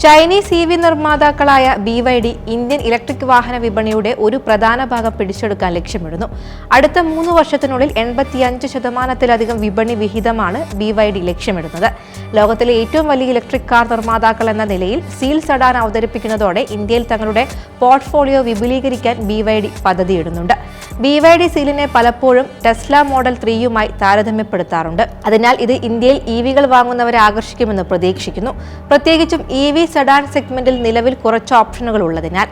Chinese EV നിർമ്മാതാക്കളായ BYD Indian electric വാഹന വിപണിയുടെ ഒരു പ്രധാന ഭാഗം പിടിച്ചെടുക്കാൻ ലക്ഷ്യമിടുന്നു. അടുത്ത 3 വർഷത്തിനുള്ളിൽ 85% വിപണി വിഹിതമാണ് BYD ലക്ഷ്യമിടുന്നത്. ലോകത്തിലെ ഏറ്റവും വലിയ ഇലക്ട്രിക് കാർ നിർമ്മാതാക്കൾ എന്ന നിലയിൽ സീൽ സെഡാൻ അവതരിപ്പിക്കുന്നതോടെ ഇന്ത്യയിൽ തങ്ങളുടെ പോർട്ട്ഫോളിയോ വിപുലീകരിക്കാൻ BYD പദ്ധതിയിടുന്നുണ്ട്. BYD സീലിനെ പലപ്പോഴും ടെസ്ല മോഡൽ 3യുമായി താരതമ്യപ്പെടുത്താറുണ്ട്. അതിനാൽ ഇത് ഇന്ത്യയിൽ EVകൾ വാങ്ങുന്നവരെ ആകർഷിക്കുമെന്ന് പ്രതീക്ഷിക്കുന്നു. പ്രത്യേകിച്ചും EV സെഡാൻ സെഗ്മെന്റിൽ നിലവിൽ കുറച്ച് ഓപ്ഷനുകൾ ഉള്ളതിനാൽ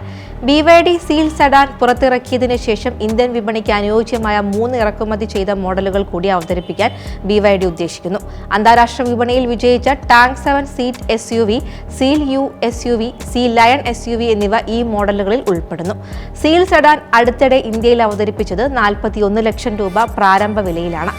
BYD സീൽ സെഡാൻ പുറത്തിറക്കിയതിനു ശേഷം ഇന്ത്യൻ വിപണിക്ക് അനുയോജ്യമായ 3 ഇറക്കുമതി ചെയ്ത മോഡലുകൾ കൂടി അവതരിപ്പിക്കാൻ BYD ഉദ്ദേശിക്കുന്നു. അന്താരാഷ്ട്ര വിപണിയിൽ വിജയിച്ച tank 7 seat SUV, seal U SUV, seal lion SUV എന്നിവ ഈ മോഡലുകളിൽ ഉൾപ്പെടുന്നു. സീൽ സെഡാൻ അടുത്തിടെ ഇന്ത്യയിൽ അവതരിപ്പിച്ചത് 41 ലക്ഷം രൂപ പ്രാരംഭ വിലയിലാണ്.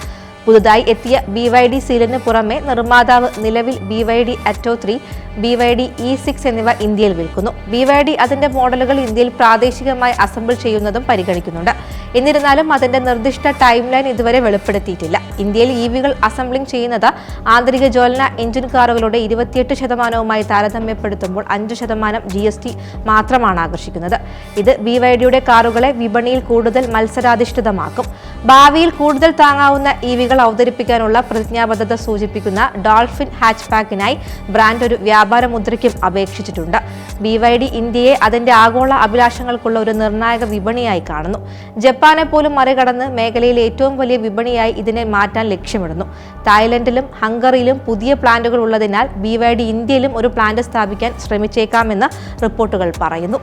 പുതുതായി എത്തിയ BYD സീലിന് പുറമെ നിർമ്മാതാവ് നിലവിൽ BYD Atto 3, BYD E6 എന്നിവ ഇന്ത്യയിൽ വിൽക്കുന്നു. BYD അതിന്റെ മോഡലുകൾ ഇന്ത്യയിൽ പ്രാദേശികമായി അസംബിൾ ചെയ്യുന്നതും പരിഗണിക്കുന്നുണ്ട്. എന്നിരുന്നാലും അതിന്റെ നിർദ്ദിഷ്ട ടൈം ലൈൻ ഇതുവരെ വെളിപ്പെടുത്തിയിട്ടില്ല. ഇന്ത്യയിൽ EVകൾ അസംബ്ലിംഗ് ചെയ്യുന്നത് ആന്തരിക ജ്വലന എഞ്ചിൻ കാറുകളുടെ 28%വുമായി താരതമ്യപ്പെടുത്തുമ്പോൾ 5% GST മാത്രമാണ് ആകർഷിക്കുന്നത്. ഇത് BYDയുടെ കാറുകളെ വിപണിയിൽ കൂടുതൽ മത്സരാധിഷ്ഠിതമാക്കും. ഭാവിയിൽ കൂടുതൽ താങ്ങാവുന്ന EVകൾ അവതരിപ്പിക്കാനുള്ള പ്രതിജ്ഞാബദ്ധത സൂചിപ്പിക്കുന്ന ഡോൾഫിൻ ഹാച്ച്ബാക്കിനായി ബ്രാൻഡ് ഒരു വ്യാപാര മുദ്രയ്ക്കും അപേക്ഷിച്ചിട്ടുണ്ട്. BYD ഇന്ത്യയെ അതിന്റെ ആഗോള അഭിലാഷങ്ങൾക്കുള്ള ഒരു നിർണായക വിപണിയായി കാണുന്നു. ജപ്പാനെ പോലും മറികടന്ന് മേഖലയിലെ ഏറ്റവും വലിയ വിപണിയായി ഇതിനെ മാറ്റാൻ ലക്ഷ്യമിടുന്നു. തായ്ലൻഡിലും ഹംഗറിയിലും പുതിയ പ്ലാന്റുകൾ ഉള്ളതിനാൽ BYD ഇന്ത്യയിലും ഒരു പ്ലാന്റ് സ്ഥാപിക്കാൻ ശ്രമിച്ചേക്കാമെന്ന് റിപ്പോർട്ടുകൾ പറയുന്നു.